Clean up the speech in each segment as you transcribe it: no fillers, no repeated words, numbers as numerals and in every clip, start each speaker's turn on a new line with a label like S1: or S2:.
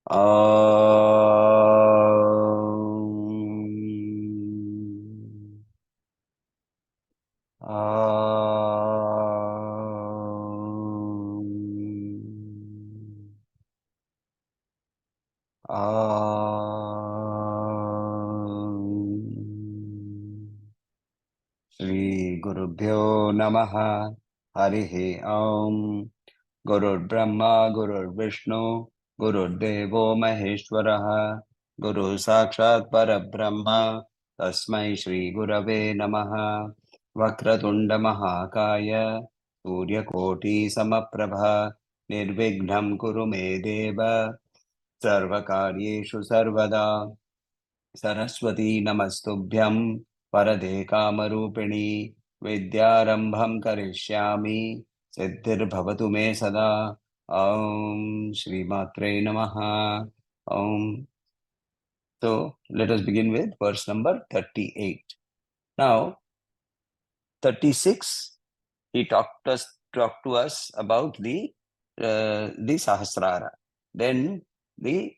S1: श्री गुरुभ्यो नमः। हरिः ओम। गुरुर्ब्रह्मा गुरुर्विष्णु गुरुर्देवो महेश्वरः गुरु साक्षात् परब्रह्म तस्मै श्री गुरवे नमः। वक्रतुंड महाकाय सूर्यकोटि समप्रभा निर्विघ्नं कुरु मे देव सर्वकार्येषु सर्वदा। सरस्वती नमस्तुभ्यं वरदे कामरूपिणी विद्यारंभं करिष्यामि सिद्धिर्भवतु मे सदा। ओम श्रीमात्रे नमः। ओम। So let us begin with verse number 38. Now 36 he talked to us about the Sahasrara. Then the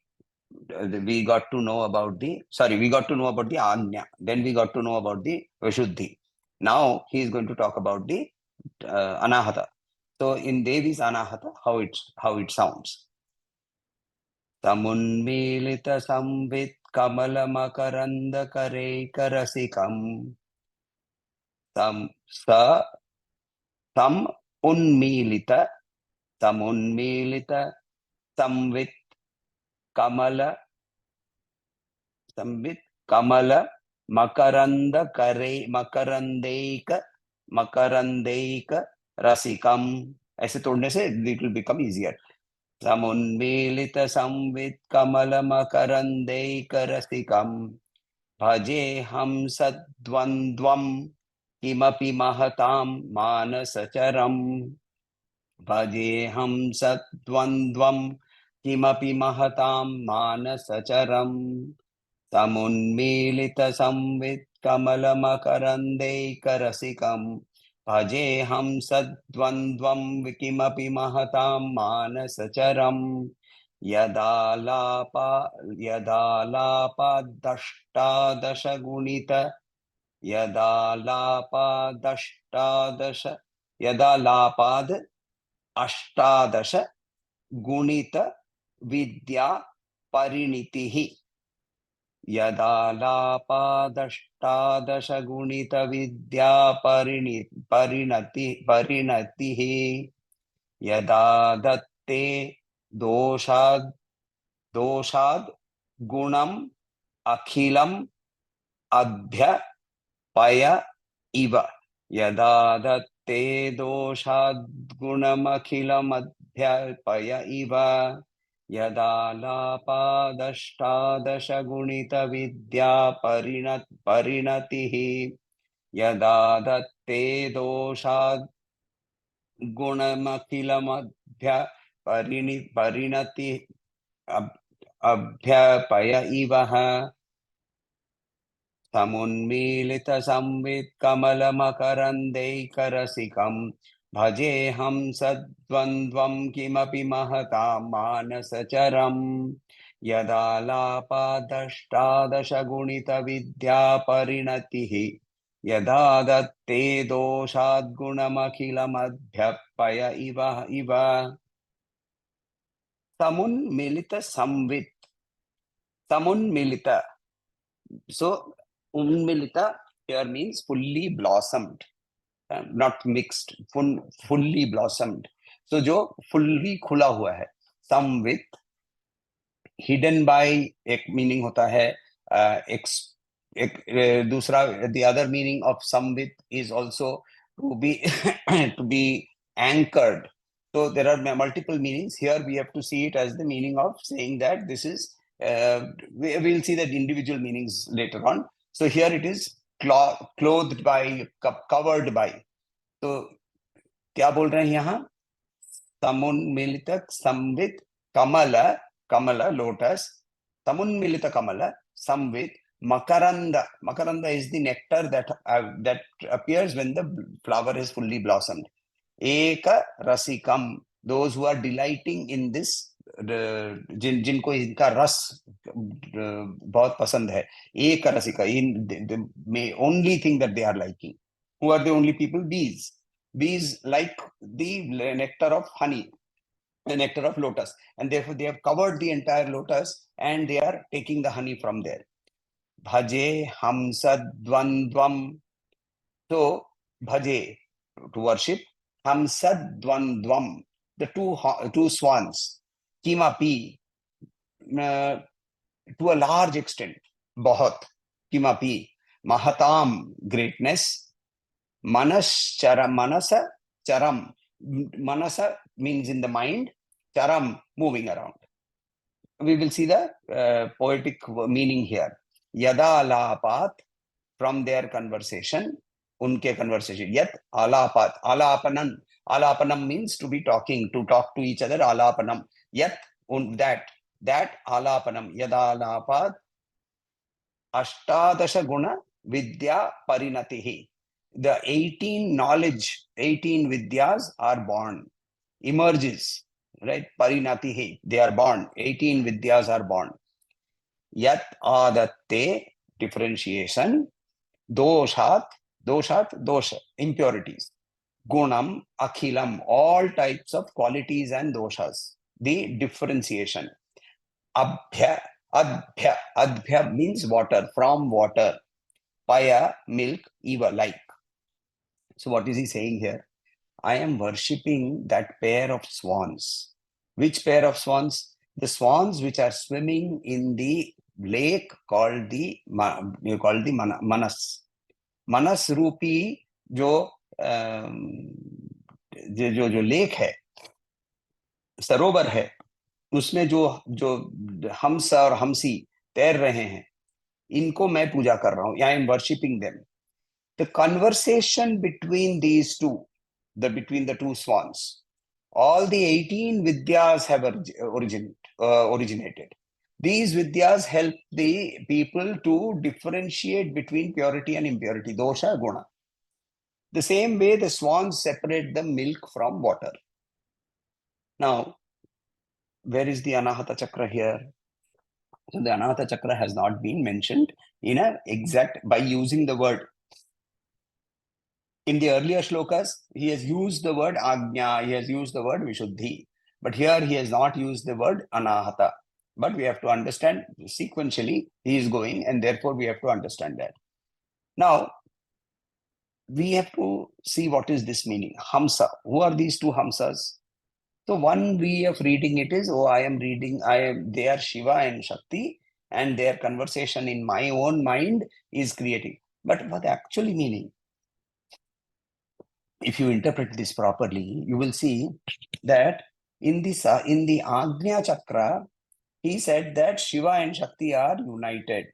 S1: we got to know about the Anya. Then we got to know about the Vishuddhi. Now he is going to talk about the Anahata. So in Devi's Anahata, how it sounds. Samunmilita samvit kamala makaranda kare karasikam sam sa sam unmilita samvit kamala संवित कमल मकरंदेक रसिकम। ऐसे तोड़ने से it will become easier. समुन्मीलित संवित कमल मकरंदेक रसिकम भजे हम सद्वंद्वम किमपि महतां मानसचरम। भजे हम सद्वंद्वम किमपि महतां मानसचरम। समुन्मीलित संवित कमल मकरंदैकरसिकम भजे हम सद्वंद्वम किमपि महतां मानसचरम। यदालापादष्टादश गुणित यदालापाद अष्टादश गुणित विद्या परिणितिः। यदालापादष्टादश गुणित विद्या परिणतिः। यदा दत्ते दोषाद गुणम अखिलम अभ्यपय इव। यदा दत्ते दोषाद गुणमखिलम अभ्यपय इव। यदालापादष्टादश गुणित विद्या परिणतिः। यदा दत्ते दोषाद गुणमखिलमभ्य परिणति अभ्यपय इव। समुन्मीलित संवित कमल मकरंदैकरसिकम भजे हम सद्वंद्वम किमपि महतां मानसचरम। यदालापादष्टादश गुणित विद्या परिणतिः। यदा दत्ते दोषाद्गुणमखिलमभ्यपय इव। समुन्मिलित संवित समुन्मिलित। So unmilita here means fully blossomed, not mixed, fully blossomed. So जो fully खुला हुआ है। Samvit hidden by एक meaning होता है। दूसरा the other meaning of samvit is also to be to be anchored. So there are multiple meanings. Here we have to see it as the meaning of saying that this is we will see the individual meanings later on. So here it is clothed by, covered by. तो क्या बोल रहे हैं यहाँ? समुन्मिलित संवित कमल, कमल लोटस, समुन्मिलित कमल संवित makaranda. Makaranda is the nectar that appears when the flower is fully blossomed. Eka rasikam, those who are delighting in this जिनको इनका रस बहुत पसंद है, एक रसिका, इन may only think that they are liking. Who are the only people? Bees. Bees like the nectar of honey, the nectar of lotus, and therefore they have covered the entire lotus and they are taking the honey from there. Bhaje hamsadvandvam. So bhaje, to worship, hamsadvandvam, the two swans, kimapi, to a large extent, बहुत, kimapi, mahatam, greatness, manasa charam. Manasa means in the mind, charam, moving around. We will see the poetic meaning here. Yada alapat, from their conversation, unke conversation. Yat alapat, alapanam. Alapanam means to be talking, to talk to each other. Alapanam. Yat, that alapanam. Yada alapat, ashtadasha guna vidya parinatihi. The 18 knowledge, 18 vidyas are born, emerges, right? Parinatihi, they are born. 18 vidyas are born. Yat adatte, differentiation. Doshat, dosha, impurities. Gunam, akhilam, all types of qualities and doshas. The differentiation. Abhya, adbhya means water, from water. Paya, milk, eva, like. So what is he saying here? I am worshipping that pair of swans. Which pair of swans? The swans which are swimming in the lake called the Manas. Manas रूपी जो जो lake है, सरोवर है, उसमें जो हंस और हंसी तैर रहे हैं, इनको मैं पूजा कर रहा हूं. I am worshipping them. The conversation between these two, between the two swans, all the 18 vidyas have originated. These vidyas help the people to differentiate between purity and impurity, dosha, guna. The same way the swans separate the milk from water. Now, where is the Anahata Chakra here? So the Anahata Chakra has not been mentioned in a exact, by using the word. In the earlier shlokas, he has used the word Agnya, he has used the word Vishuddhi. But here he has not used the word Anahata. But we have to understand sequentially he is going, and therefore we have to understand that. Now, we have to see what is this meaning. Hamsa. Who are these two Hamsas? So one way of reading it is, they are Shiva and Shakti, and their conversation in my own mind is creating. But what actually meaning? If you interpret this properly, you will see that in the Agnya Chakra, he said that Shiva and Shakti are united,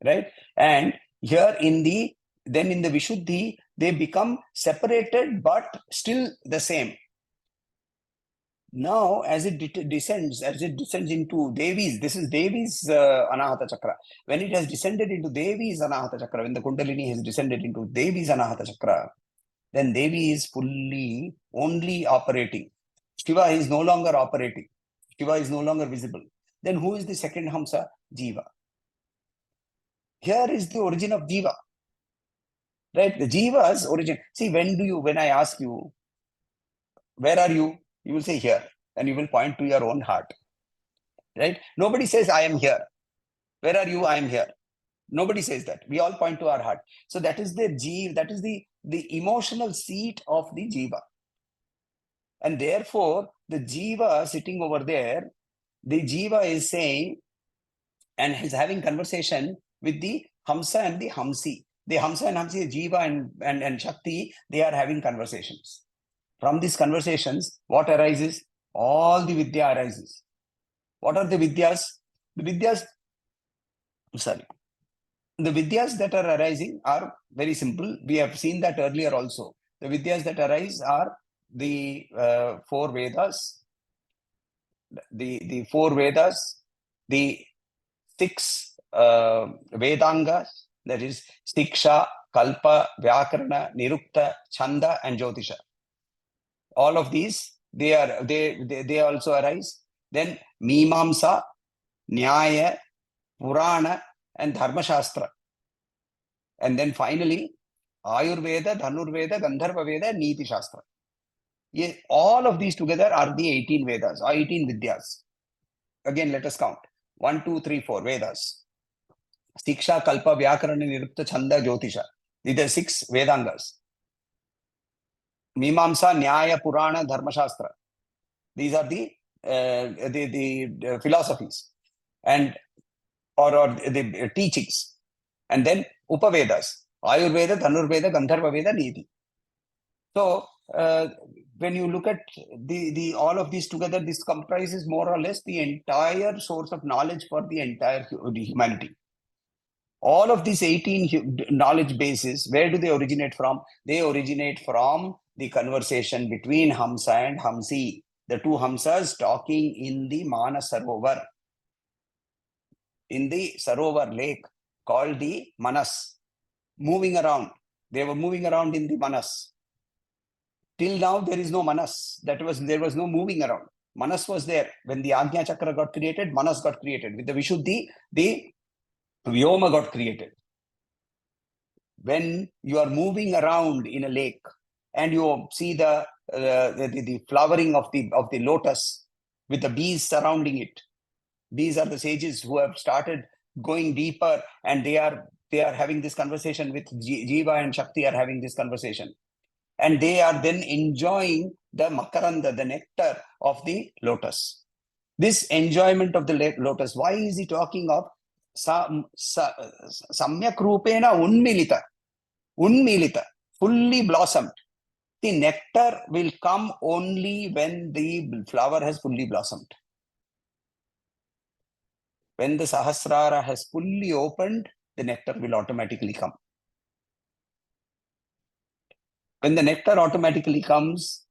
S1: right? And here in the Vishuddhi, they become separated but still the same. Now, as it descends into Devi's, this is Devi's Anahata Chakra. When it has descended into Devi's Anahata Chakra, when the Kundalini has descended into Devi's Anahata Chakra, then Devi is fully only operating. Shiva is no longer operating. Shiva is no longer visible. Then who is the second Hamsa? Jiva. Here is the origin of Jiva. Right? The Jiva's origin. See, when I ask you, where are you? You will say here. And you will point to your own heart. Right? Nobody says, I am here. Where are you? I am here. Nobody says that. We all point to our heart. So that is the Jiva, that is the emotional seat of the Jiva. And therefore, the Jiva sitting over there, the Jiva is saying and is having conversation with the Hamsa and the Hamsi. The Hamsa and Hamsi, Jiva and Shakti, they are having conversations. From these conversations, what arises? All the Vidya arises. What are the Vidyas? The Vidyas that are arising are very simple. We have seen that earlier also. The Vidyas that arise are the four Vedas, the four Vedas, the six Vedangas, that is Siksha, Kalpa, Vyakarana, Nirukta, Chanda, and Jyotisha. All of these, they also arise. then Mimamsa, Nyaya, Purana, and Dharma Shastra. And then finally, Ayurveda, Dhanurveda, Gandharva Veda, Niti Shastra. Yeah, all of these together are the 18 Vedas, or 18 Vidyas. Again, let us count. 1, 2, 3, 4 Vedas. Siksha, Kalpa, Vyakarana, Nirupta, Chanda, Jyotisha. These are 6 Vedangas. Mimamsa, Nyaya, Purana, Dharma Shastra. These are the philosophies and or the teachings. And then Upavedas, Ayurveda, Dhanurveda, Gandharva Veda, Niti. So when you look at the all of these together, this comprises more or less the entire source of knowledge for the entire humanity. All of these 18 knowledge bases, where do they originate from? They originate from the conversation between Hamsa and Hamsi, the two Hamsas talking in the Manasarovar, in the Sarovar lake called the Manas, moving around. They were moving around in the Manas. Till now, there is no Manas. There was no moving around. Manas was there. When the Agnya Chakra got created, Manas got created. With the Vishuddhi, the Vyoma got created. When you are moving around in a lake and you see the flowering of the lotus with the bees surrounding it, these are the sages who have started going deeper, and they are having this conversation with Jiva and Shakti are having this conversation. And they are then enjoying the makaranda, the nectar of the lotus. This enjoyment of the lotus, why is he talking of samyak rupena unmilita, fully blossomed? The nectar will come only when the flower has fully blossomed. When the Sahasrara has fully opened, the nectar will automatically come. When the nectar automatically comes,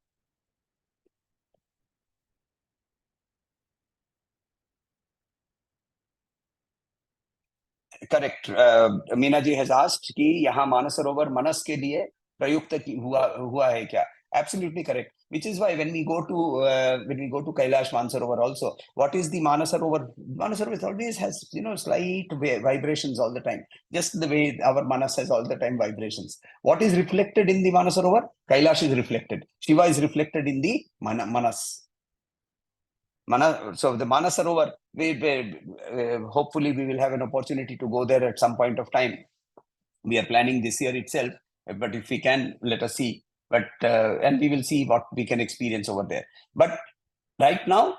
S1: correct. Meena ji has asked कि यहाँ मानसरोवर मनस के लिए प्रयुक्त हुआ है क्या? Absolutely correct. Which is why when we go to Kailash Mansarovar also, what is the Manasarovar? Manasarovar always has slight vibrations all the time, just the way our Manas has all the time vibrations. What is reflected in the Manasarovar? Kailash is reflected. Shiva is reflected in the Manas. So the Manasarovar, hopefully we will have an opportunity to go there at some point of time. We are planning this year itself, but if we can, let us see. But and we will see what we can experience over there. But right now,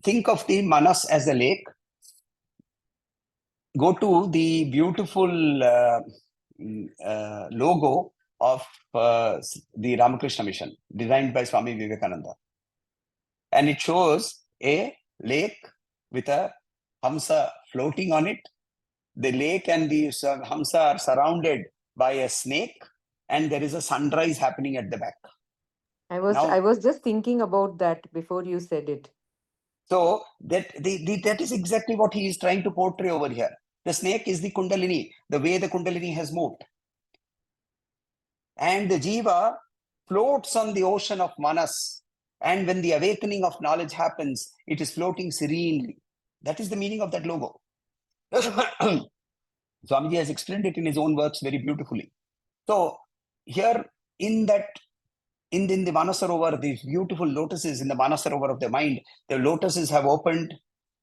S1: think of the Manas as a lake. Go to the beautiful logo of the Ramakrishna Mission, designed by Swami Vivekananda. And it shows a lake with a Hamsa floating on it. The lake and the Hamsa are surrounded by a snake, and there is a sunrise happening at the back.
S2: I was just thinking about that before you said it.
S1: So that is exactly what he is trying to portray over here. The snake is the Kundalini, the way the Kundalini has moved. And the Jiva floats on the ocean of Manas. And when the awakening of knowledge happens, it is floating serenely. That is the meaning of that logo. Swamiji has explained it in his own works very beautifully. So here in the Manasarovar, these beautiful lotuses in the Manasarovar of the mind, the lotuses have opened,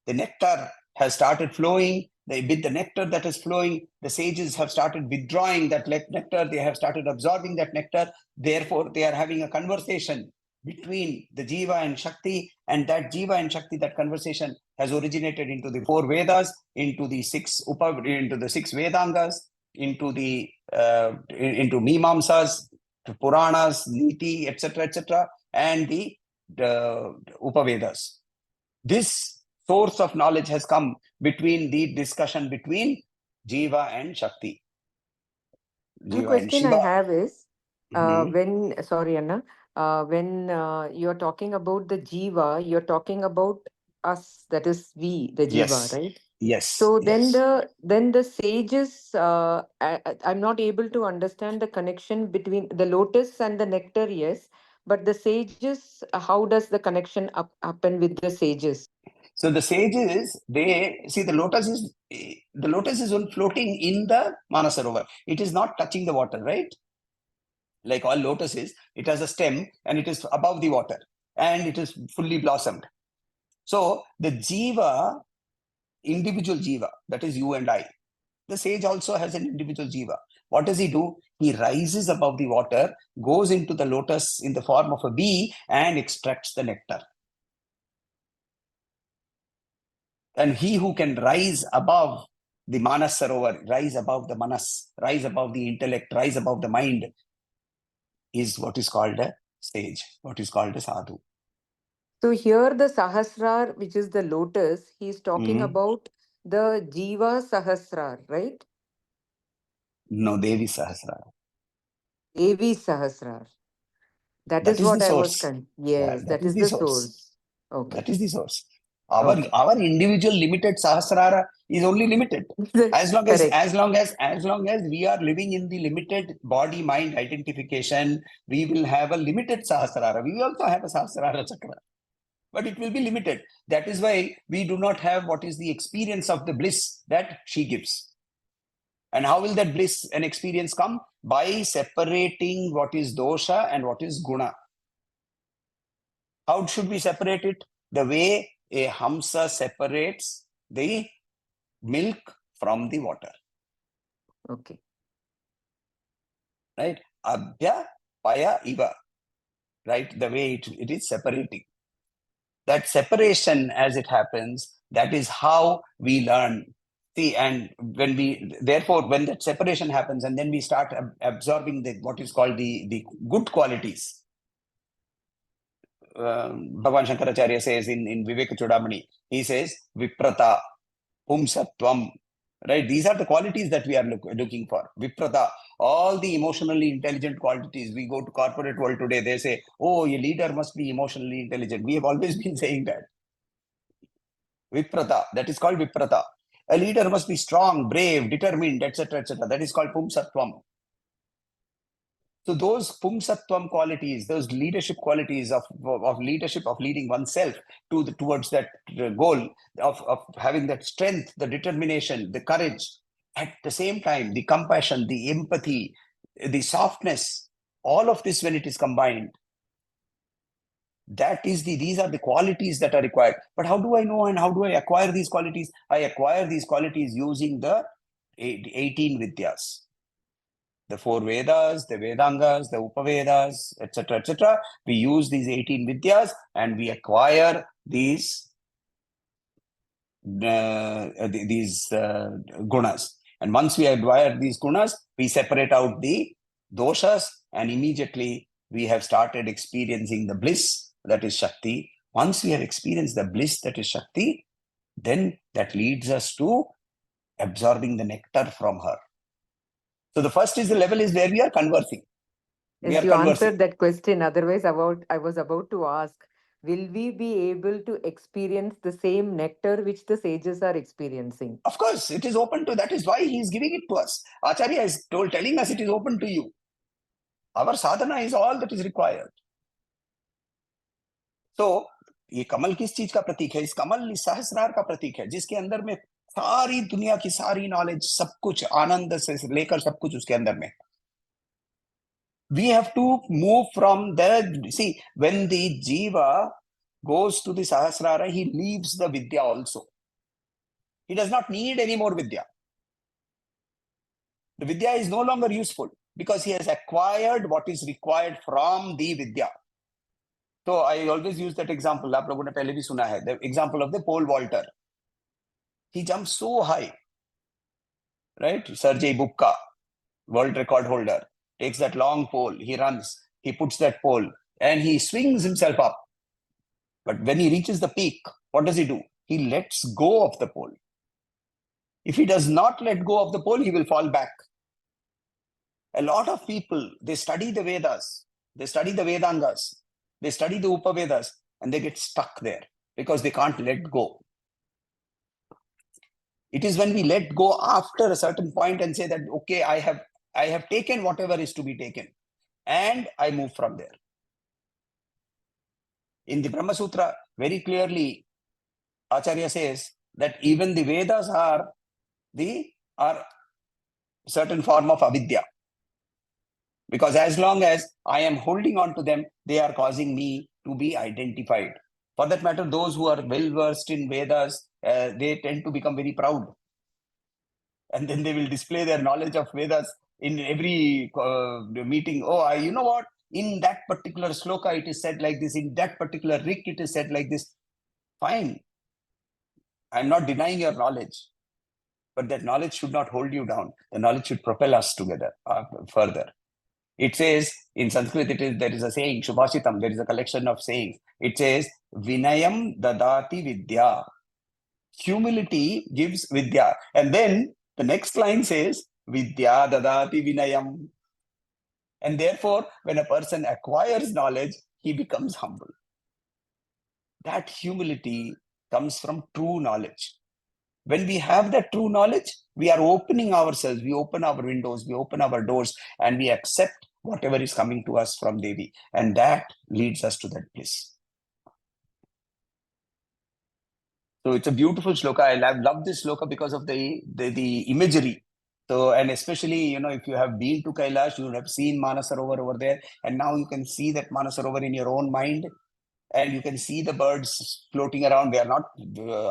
S1: the nectar has started flowing. With the nectar that is flowing, the sages have started withdrawing that nectar, they have started absorbing that nectar. Therefore, they are having a conversation between the Jiva and Shakti, and that Jiva and Shakti, that conversation has originated into the 4 Vedas, into the 6 Vedangas, into Mimamsas, to Puranas, Niti, etc., and the Upavedas. This source of knowledge has come between the discussion between Jiva and Shakti.
S2: The question I have is, when you're talking about the Jiva, you're talking about us, that is we, the Jiva,
S1: yes.
S2: right?
S1: Yes.
S2: So then the sages, I'm not able to understand the connection between the lotus and the nectar, yes, but the sages, how does the connection happen with the sages?
S1: So the sages, they see the lotus is floating in the Manasarovar. It is not touching the water, right? Like all lotuses, it has a stem and it is above the water and it is fully blossomed. So the jiva, individual jiva, that is you and I, the sage also has an individual jiva. What does he do? He rises above the water, goes into the lotus in the form of a bee and extracts the nectar. And he who can rise above the Manas Sarovar, rise above the Manas, rise above the intellect, rise above the mind, is what is called a sage, what is called a sadhu.
S2: So here the Sahasrar, which is the lotus, he's talking
S1: Mhm.
S2: about the Jiva Sahasrar, right?
S1: No, Devi Sahasrara.
S2: Devi Sahasrar. That
S1: That
S2: is
S1: is the
S2: what I was
S1: source. Yeah,
S2: Yes,
S1: that
S2: that
S1: is
S2: is
S1: the
S2: the
S1: source.
S2: source. Okay.
S1: That is the source. Our
S2: Okay.
S1: our individual limited Sahasrara is only limited.
S2: Correct.
S1: As long as we are living in the limited body mind identification, we will have a limited Sahasrara. We will also have a Sahasrara chakra, but it will be limited. That is why we do not have what is the experience of the bliss that she gives. And how will that bliss and experience come? By separating what is dosha and what is guna. How should we separate it? The way a hamsa separates the milk from the water.
S2: Okay.
S1: Right? Abhya paya iva. Right? The way it is separating. That separation as it happens, that is how we learn. See, and when that separation happens and then we start absorbing what is called the good qualities. Bhagawan Shankaracharya says in Viveka Chudamani, he says, Viprata, Pumsatvam, right? These are the qualities that we are looking for. Viprata, all the emotionally intelligent qualities. We go to corporate world today, they say, oh, a leader must be emotionally intelligent. We have always been saying that. Viprata, that is called Viprata. A leader must be strong, brave, determined, etc., etc. That is called Pumsatvam. So those pumsattvam qualities, those leadership qualities of leadership, of leading oneself towards that goal, of having that strength, the determination, the courage, at the same time, the compassion, the empathy, the softness, all of this when it is combined, these are the qualities that are required. But how do I know and how do I acquire these qualities? I acquire these qualities using the 18 Vidyas. The 4 Vedas, the Vedangas, the Upavedas, etc., etc. We use these 18 Vidyas and we acquire these gunas. And once we acquire these gunas, we separate out the doshas and immediately we have started experiencing the bliss that is Shakti. Once we have experienced the bliss that is Shakti, then that leads us to absorbing the nectar from her. So the first is the level is where we are conversing. We
S2: Yes,
S1: are
S2: you
S1: conversing.
S2: answered that question. Otherwise, I was about to ask, will we be able to experience the same nectar which the sages are experiencing?
S1: Of course, it is open to. That is why he is giving it to us. Acharya is telling us it is open to you. Our sadhana is all that is required. So ये कमल किस चीज का प्रतीक है? इस कमल सहस्रार का प्रतीक है, जिसके अंदर में सारी दुनिया की सारी नॉलेज, सब कुछ आनंद से लेकर सब कुछ उसके अंदर में. We have to move from the, see, when the jiva goes to the sahasrara, he leaves the vidya also. He does not need any more vidya. The vidya is no longer useful because he has acquired what is required from the vidya. So I always use that example. आप लोगों ने पहले भी सुना है. The example of the pole vaulter. He jumps so high, right? Sergei Bubka, world record holder, takes that long pole. He runs. He puts that pole and he swings himself up. But when he reaches the peak, what does he do? He lets go of the pole. If he does not let go of the pole, he will fall back. A lot of people, they study the Vedas, they study the Vedangas, they study the Upavedas, and they get stuck there because they can't let go. It is when we let go after a certain point and say that, okay, I have taken whatever is to be taken, and I move from there. In the Brahma Sutra, very clearly, Acharya says that even the Vedas are certain form of avidya. Because as long as I am holding on to them, they are causing me to be identified. For that matter, those who are well versed in Vedas, they tend to become very proud. And then they will display their knowledge of Vedas in every meeting. Oh, you know what? In that particular shloka, it is said like this. In that particular rik, it is said like this. Fine. I'm not denying your knowledge. But that knowledge should not hold you down. The knowledge should propel us together further. It says in Sanskrit, there is a saying, Shubhashitam, there is a collection of sayings. It says, Vinayam dadati vidya. Humility gives vidya. And then the next line says, Vidya dadati vinayam. And therefore, when a person acquires knowledge, he becomes humble. That humility comes from true knowledge. When we have that true knowledge, we are opening ourselves, we open our windows, we open our doors, and we accept whatever is coming to us from Devi. And that leads us to that bliss. So it's a beautiful shloka. I love this shloka because of the imagery. So, and especially, if you have been to Kailash, you would have seen Manasarovar over there. And now you can see that Manasarovar in your own mind. And you can see the birds floating around. They are not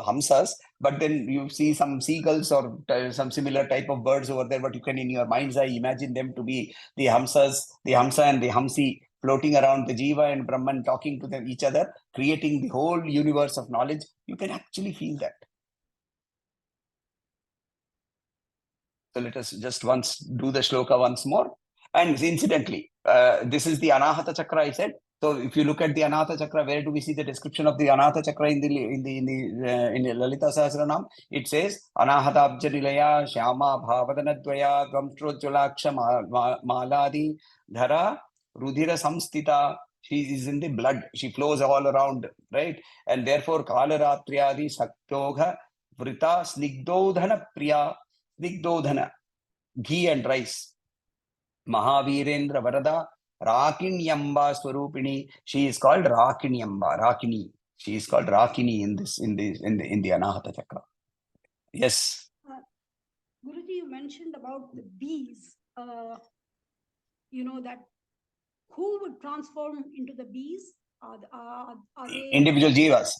S1: hamsas, but then you see some seagulls or some similar type of birds over there. But you can, in your mind's eye, imagine them to be the hamsas, the hamsa and the hamsi floating around, the jiva and Brahman talking to them each other, creating the whole universe of knowledge. You can actually feel that. So let us just once do the shloka once more. And incidentally, this is the Anahata Chakra, I said. So if you look at the Anahata Chakra, where do we see the description of the Anahata Chakra in the Lalita Sahasranam? It says Anahata Abjanilaya Shyama Bhavadanadvaya Gamtrojjalaksha Maladi Dhara Rudhira Samstita. She is in the blood. She flows all around, right? And therefore Kalaratriyadi Saktogha Vrita Snigdodhana Priya Snigdodhana, ghee and rice. Mahavirendra Varada Rakinyamba Swarupini. She is called Rakinyamba, Rakini. She is called Rakini in the Anahata Chakra. Yes.
S3: Guruji, you mentioned about the bees. That who would transform into the bees? Are they
S1: individual jivas?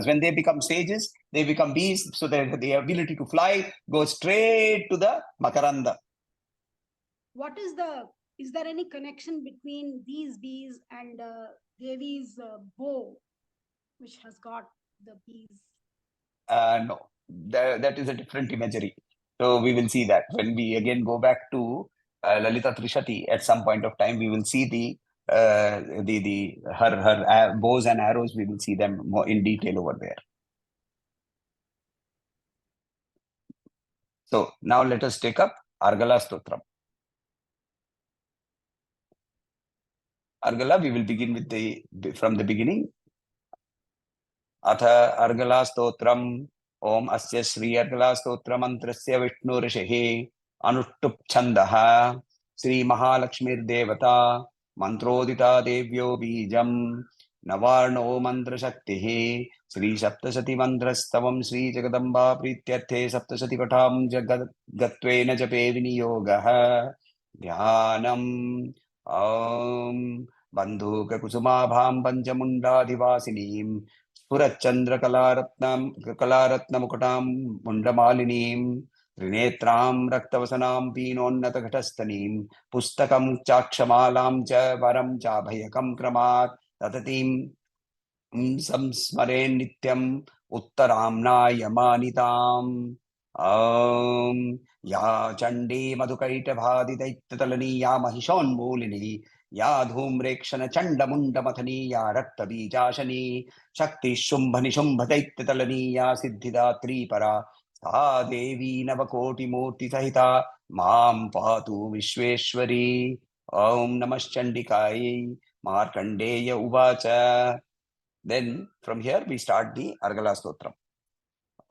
S1: When they become sages, they become bees. So the ability to fly goes straight to the Makaranda.
S3: Is there any connection between these bees and Devi's bow, which has got the bees?
S1: No, that is a different imagery. So we will see that when we again go back to Lalita Trishati at some point of time. We will see her bows and arrows. We will see them more in detail over there. So now let us take up Argala Stotram. Argala, we will begin with from the beginning. Atha Argala Stotram. Om Asya Sri Argala Stotra Mantrasya Vishnu Rishihi Anushtup Chandaha Sri Mahalakshmir Devata Mantrodita Devyo Bijam Navarno Mantra Shaktihi Sri Saptasati Mantrastavam Sri Jagadamba Prityarthe Saptasati Patam Jagadgatvena Jape Viniyogaha Dhyanam Om Bandhuka Kusumabham Panchamundadivasinim कलारत्नमुकुटां मुण्डमालिनीं त्रिनेत्रां रक्तवसनां पीनोन्नतघटस्थनीं पुस्तकं चाक्षमालां च वरं चाभयकं क्रमात् तततीं संस्मरे नित्यम् उत्तराम्नायमानिताम् या चण्डी मधुकैटभादिदैत्यतलनी या महिषोन्मूलिनी या धूम्रेक्षण चण्डमुण्डमथनी या रक्तबीजाशनी शक्ति शुंभ निशुंभ दैत्यतलनी या सिद्धिदात्री परा सा देवी नवकोटिमूर्ति सहिता मां पातु विश्वेश्वरी. ओम नमश्चण्डिकायै. Markandeya uvacha. Then from here we start the Argala Stotram.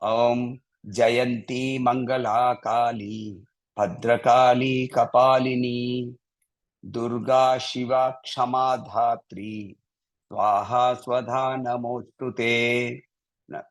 S1: Om Jayanti Mangala Kali Bhadrakali Kapalini Durga Shiva Kshamadhatri Swaha Swadha Namostute.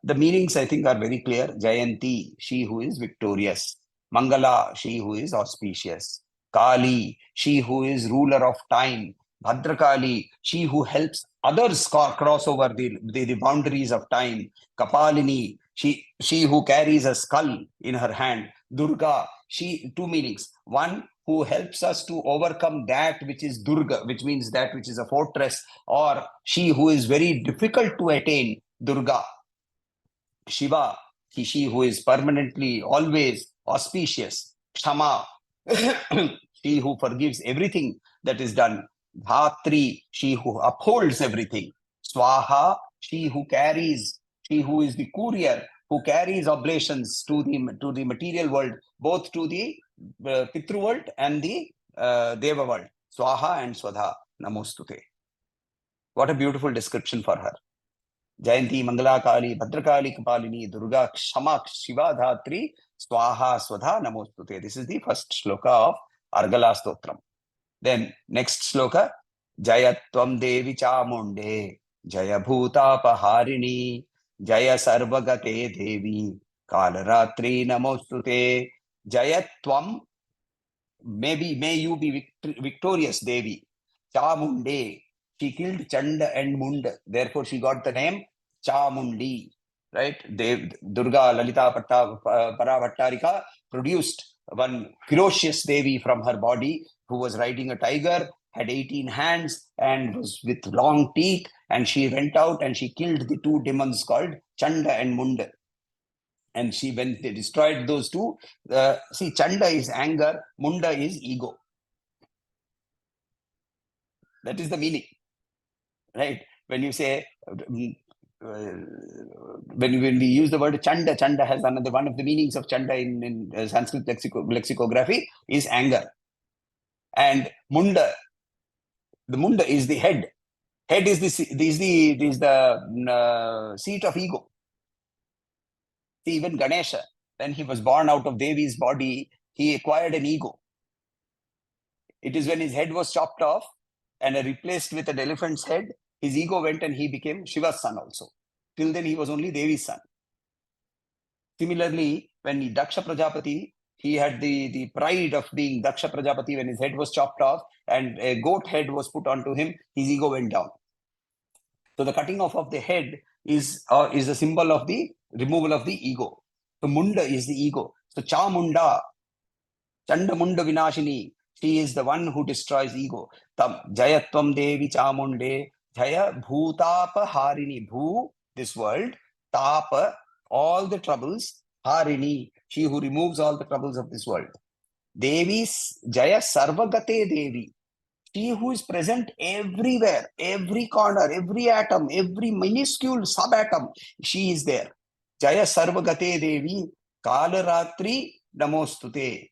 S1: The meanings, I think, are very clear. Jayanti, she who is victorious. Mangala, she who is auspicious. Kali, she who is ruler of time. Bhadrakali, she who helps others cross over the boundaries of time. Kapalini, she who carries a skull in her hand. Durga, she, two meanings. One, who helps us to overcome that which is Durga, which means that which is a fortress, or she who is very difficult to attain, Durga. Shiva, she who is permanently, always auspicious. Kshama, she who forgives everything that is done. Dhatri, she who upholds everything. Swaha, she who carries, she who is the courier, who carries oblations to the material world, both to the Pitru world and the Deva world. Swaha and Swadha, Namostute. What a beautiful description for her. Jayanti, Mangala Kali, Bhadrakali, Kapalini, Durga, Kshama, Shiva, Dhatri, Swaha, Swadha, Namostute. This is the first shloka of Argala Stotram. Then next shloka, Jayatvam Devi Chamunde, Jaya Bhutapaharini, Jaya Sarvagate Devi, Kalaratri Namostute. Jayatvam, may you be victorious, Devi. Chamunde, she killed Chanda and Munda. Therefore, she got the name Chamundi. Right? Durga Lalita Parabhattarika produced one ferocious Devi from her body who was riding a tiger, had 18 hands, and was with long teeth. And she went out and she killed the two demons called Chanda and Munda. And when they destroyed those two, see, Chanda is anger, Munda is ego. That is the meaning, right? When you say, when we use the word Chanda, Chanda has another one of the meanings of Chanda in Sanskrit lexicography is anger. And Munda, the Munda is the head. Head is the seat of ego. See, even Ganesha, when he was born out of Devi's body, he acquired an ego. It is when his head was chopped off and replaced with an elephant's head, his ego went and he became Shiva's son also. Till then, he was only Devi's son. Similarly, when Daksha Prajapati, he had the pride of being Daksha Prajapati. When his head was chopped off and a goat head was put onto him, his ego went down. So the cutting off of the head is a symbol of the removal of the ego. So Munda is the ego. So Chamunda, Chanda Munda Vinashini, she is the one who destroys ego. Jayatvam Devi Chamunde, Jaya Bhutapa Harini. Bhu, this world. Tapa, all the troubles. Harini, she who removes all the troubles of this world. Devi, Jaya Sarvagate Devi. She who is present everywhere, every corner, every atom, every minuscule subatom, she is there. Jaya Sarvagate Devi, Kalaratri Namostute.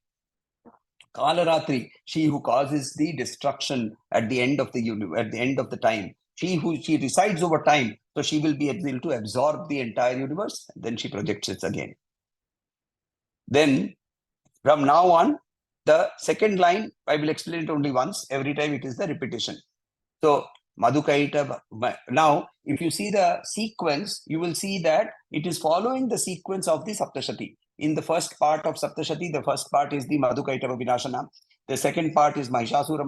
S1: Kalaratri, she who causes the destruction at the end of the universe, at the end of the time. She resides over time, so she will be able to absorb the entire universe, and then she projects it again. Then, from now on, the second line, I will explain it only once. Every time it is the repetition. So, Madhukaita. Now, if you see the sequence, you will see that it is following the sequence of the Saptashati. In the first part of Saptashati, the first part is the Madhukaita Vinashana. The second part is Mahishasura,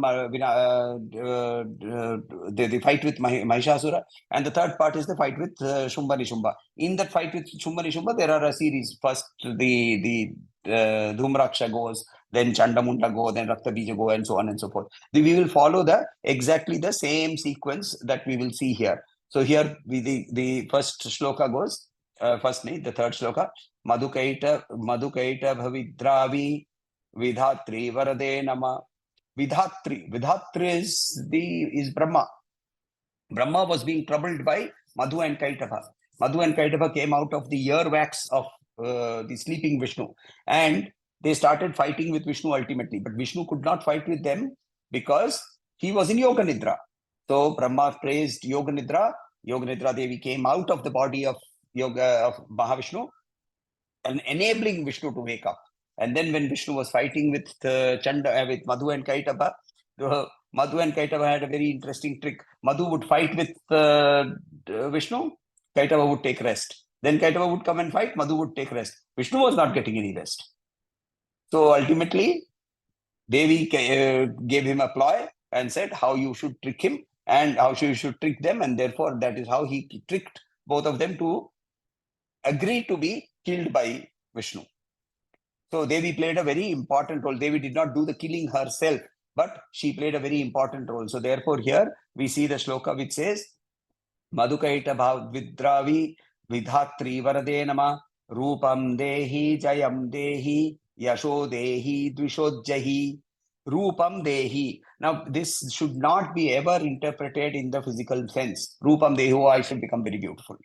S1: the fight with Mahishasura. And the third part is the fight with Shumba Nishumba. In that fight with Shumba Nishumba, there are a series. First, the Dhumraksha goes, then Chandamunda go, then Raktabija go, and so on and so forth. We will follow exactly the same sequence that we will see here. So here, the first shloka goes, the third shloka, Madhukaita Bhavidravi Vidhatri Varade Nama. Vidhatri is Brahma. Brahma was being troubled by Madhu and Kaitava. Madhu and Kaitava came out of the earwax of the sleeping Vishnu, and they started fighting with Vishnu ultimately. But Vishnu could not fight with them because he was in Yoga Nidra. So Brahma praised Yoga Nidra. Yoga Nidra Devi came out of the body of Mahavishnu and enabling Vishnu to wake up. And then when Vishnu was fighting with with Madhu and Kaitava, Madhu and Kaitava had a very interesting trick. Madhu would fight with Vishnu, Kaitava would take rest. Then Kaitava would come and fight, Madhu would take rest. Vishnu was not getting any rest. So ultimately, Devi gave him a ploy and said how you should trick him and how you should trick them, and therefore that is how he tricked both of them to agree to be killed by Vishnu. So Devi played a very important role. Devi did not do the killing herself, but she played a very important role. So therefore here we see the shloka which says, Madhukaita bhav vidravi vidhatri varade nama rupam dehi jayam dehi yasho dehi dvishodjahi rupam dehi. Now this should not be ever interpreted in the physical sense. Rupam dehi, oh, I should become very beautiful.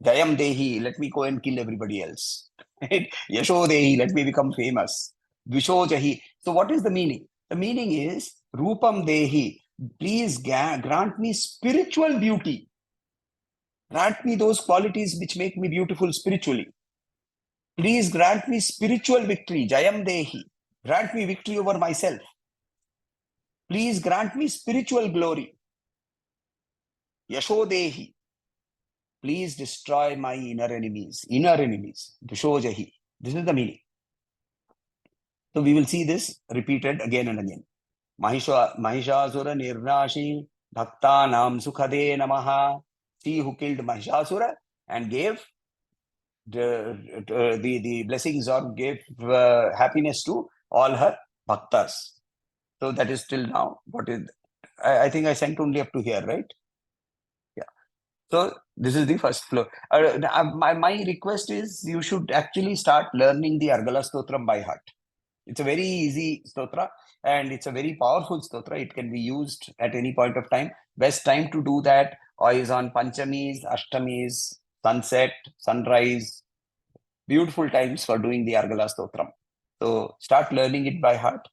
S1: Jayam dehi, let me go and kill everybody else. Yasho dehi, let me become famous. Dvishojahi. So what is the meaning? The meaning is Rupam dehi, please grant me spiritual beauty. Grant me those qualities which make me beautiful spiritually. Please grant me spiritual victory. Jayam dehi. Grant me victory over myself. Please grant me spiritual glory. Yasho dehi. Please destroy my inner enemies. Inner enemies. Dvishojahi. This is the meaning. So we will see this repeated again and again. Mahishasura Nirnashi Bhaktanam Sukhade Namaha. She who killed Mahishasura and gave the blessings or gave happiness to all her bhaktas. So that is till now. What is? I think I sent only up to here, right? Yeah. So this is the first floor. My request is you should actually start learning the Argala Stotram by heart. It's a very easy stotra and it's a very powerful stotra. It can be used at any point of time. Best time to do that is on Panchamis, Ashtamis, sunset, sunrise. Beautiful times for doing the Argala Stotram. So start learning it by heart.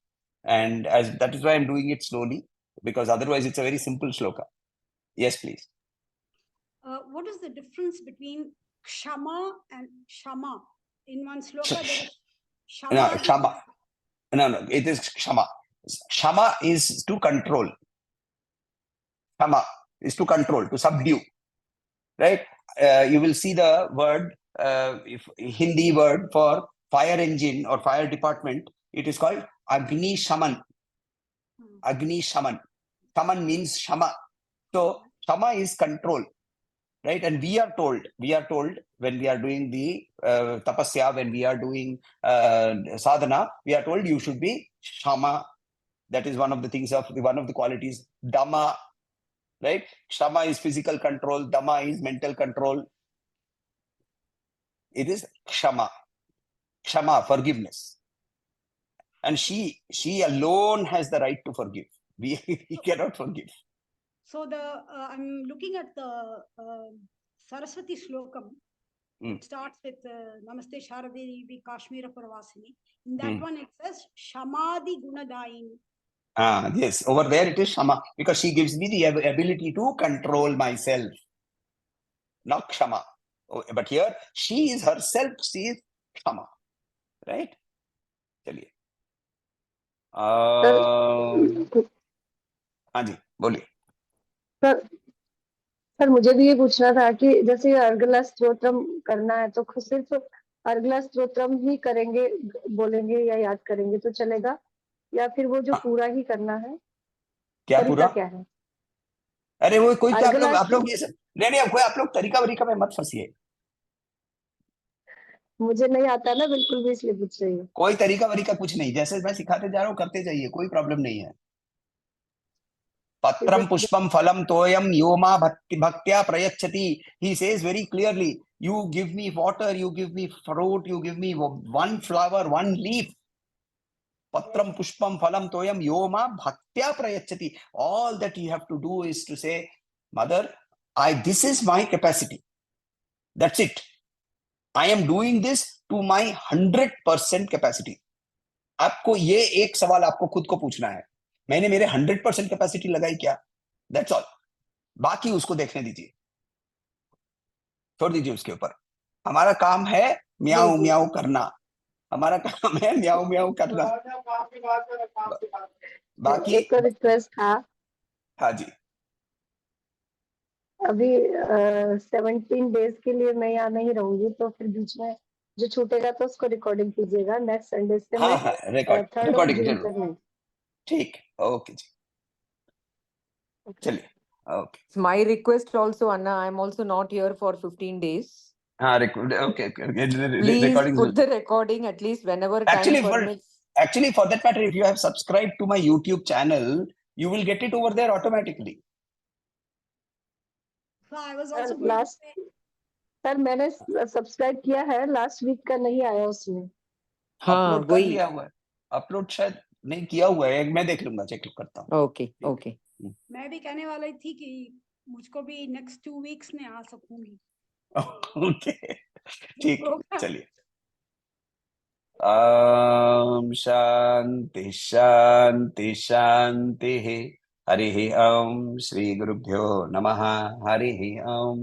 S1: And as that is why I'm doing it slowly, because otherwise it's a very simple shloka. Yes, please.
S3: What is the difference between Kshama and Shama? In one sloka, there is
S1: No, Shama. No, it is Kshama. Shama is to control. Shama is to control, to subdue. Right? You will see the word, if Hindi word for fire engine or fire department, it is called Agni Shaman. Agni Shaman. Shaman means Shama. So Shama is control. Right, and we are told when we are doing the tapasya, when we are doing sadhana, we are told you should be shama. That is one of the things one of the qualities. Dhamma, right? Shama is physical control. Dhamma is mental control. It is kshama, forgiveness, and she alone has the right to forgive. We cannot forgive.
S3: So I'm looking at the Saraswati Shlokam. It starts with Namaste Sharadevi Kashmira Parvasini. In that one, it says Shamadhi Gunadayin.
S1: Yes, over there it is Shama, because she gives me the ability to control myself. Not Kshama. But here, she is herself, she is Kshama. Right? चलिए. हाँ जी, बोलिए.
S4: Sir मुझे भी ये पूछना था कि जैसे अर्गला स्तोत्रम करना है तो खुद सिर्फ अर्गला स्तोत्रम ही करेंगे, बोलेंगे या याद करेंगे तो चलेगा, या फिर वो जो पूरा ही करना है?
S1: क्या पूरा?
S4: क्या है?
S1: अरे वो कोई आप लोग ये सब नहीं, आप लोग तरीका वरीका में मत फंसिए.
S4: मुझे नहीं आता ना बिल्कुल भी, इसलिए पूछ रही हूँ.
S1: कोई तरीका वरीका कुछ नहीं, जैसे मैं सिखाते जा रहा हूँ करते जाइए, कोई प्रॉब्लम नहीं है. Patram pushpam phalam toyam yoma bhaktya prayachati. He says very clearly, you give me water, you give me fruit, you give me one flower, one leaf. Patram pushpam phalam toyam yoma bhaktya prayachati. All that you have to do is to say, Mother, this is my capacity. That's it. I am doing this to my 100% capacity. आपको ये एक सवाल आपको खुद को पूछना है, मैंने मेरे 100% कैपेसिटी लगाई क्या? That's all. बाकी उसको देखने दीजिए, छोड़ दीजिए उसके ऊपर. हमारा काम है म्याऊ म्याऊ करना. हमारा काम है म्याऊ म्याऊ करना. बाकी
S4: एक रिक्वेस्ट था.
S1: हाँ जी.
S4: अभी 17 डेज के लिए मैं यहाँ नहीं रहूंगी, तो फिर बीच में जो छूटेगा तो उसको रिकॉर्डिंग कीजिएगा। नेक्स्ट संडे से
S1: हाँ
S4: मैं
S1: हाँ,
S4: 3rd ऑफ
S1: रिकॉर्डिंग
S4: जून
S1: जरूर।
S4: तक हूँ।
S1: ठीक, ओके जी, चलिए, okay.
S2: It's my request also, Anna. I'm also not here for 15 days.
S1: हाँ, okay,
S2: Please
S1: recording.
S2: put the recording at least whenever time
S1: Actually,
S2: permits.
S1: for that matter, if you have subscribed to my YouTube channel, you will get it over there automatically.
S3: So I was
S4: sir
S3: also going to
S4: last
S3: say,
S4: sir मैंने subscribe किया है, last week का नहीं आया उसमें।
S2: हाँ
S1: upload कर
S2: वही।
S1: लिया हुआ है, अपलोड शायद नहीं किया हुआ है, मैं देख लूंगा, चेक करता हूँ।
S2: Okay, okay.
S3: मैं भी कहने वाली थी कि मुझको भी नेक्स्ट 2 वीक्स में आ सकूंगी
S1: ओके, ठीक,
S3: प्रोग्राम।
S1: चलिए। शांति शांति शांति। हरि ओम। श्री गुरुभ्यो नमः। हरि ओम।